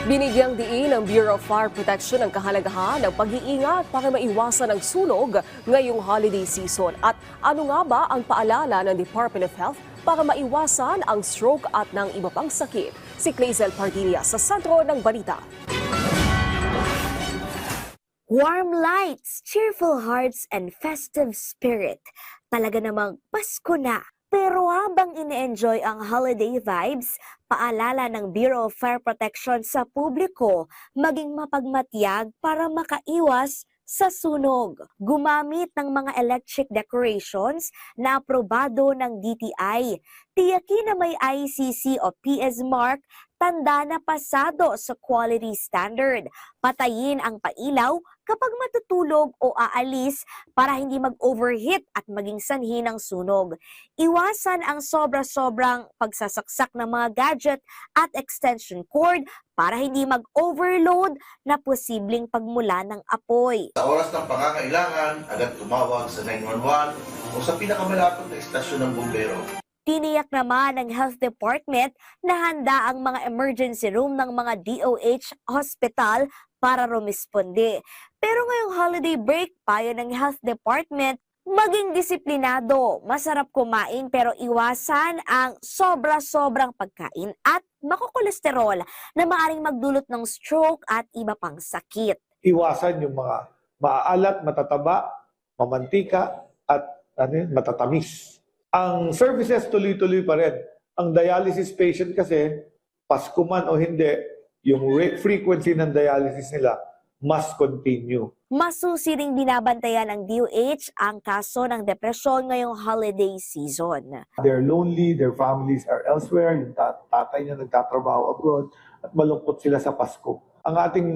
Binigyang diin ng Bureau of Fire Protection ang kahalagahan ng pag-iingat para maiwasan ang sunog ngayong holiday season. At ano nga ba ang paalala ng Department of Health para maiwasan ang stroke at ng iba pang sakit? Si Clazel Pardilla sa sentro ng balita. Warm lights, cheerful hearts, and festive spirit. Talaga namang Pasko na. Pero habang ine-enjoy ang holiday vibes, paalala ng Bureau of Fire Protection sa publiko maging mapagmatyag para makaiwas sa sunog. Gumamit ng mga electric decorations na aprobado ng DTI. Tiyakin na may ICC o PS mark, tanda na pasado sa quality standard. Patayin ang pailaw kapag matutulog o aalis para hindi mag-overheat at maging sanhi ng sunog. Iwasan ang sobra-sobrang pagsasaksak ng mga gadget at extension cord para hindi mag-overload na posibleng pagmula ng apoy. Sa oras ng pangangailangan, agad tumawag sa 911 o sa pinakamalapit na istasyon ng bumbero. Tiniyak naman ng Health Department na handa ang mga emergency room ng mga DOH hospital para rumisponde. Pero ngayong holiday break, payo ng Health Department, maging disiplinado. Masarap kumain pero iwasan ang sobra-sobrang pagkain at makokolesterol na maaaring magdulot ng stroke at iba pang sakit. Iwasan yung mga maaalat, matataba, mamantika at matatamis. Ang services tuloy-tuloy pa rin. Ang dialysis patient kasi, Pasko man o hindi, yung frequency ng dialysis nila must continue. Masusi ring binabantayan ng DOH ang kaso ng depresyon ngayong holiday season. They're lonely, their families are elsewhere, yung tatay niya nagtatrabaho abroad, at malungkot sila sa Pasko. Ang ating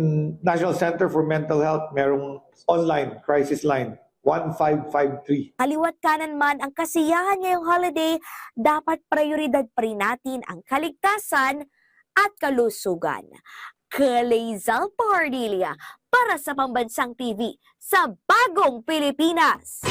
National Center for Mental Health, merong online crisis line, 1553. Kaliwat kanan man ang kasiyahan ngayong holiday, dapat prioridad pa rin natin ang kaligtasan at kalusugan. Clazel Pardilla para sa Pambansang TV sa Bagong Pilipinas.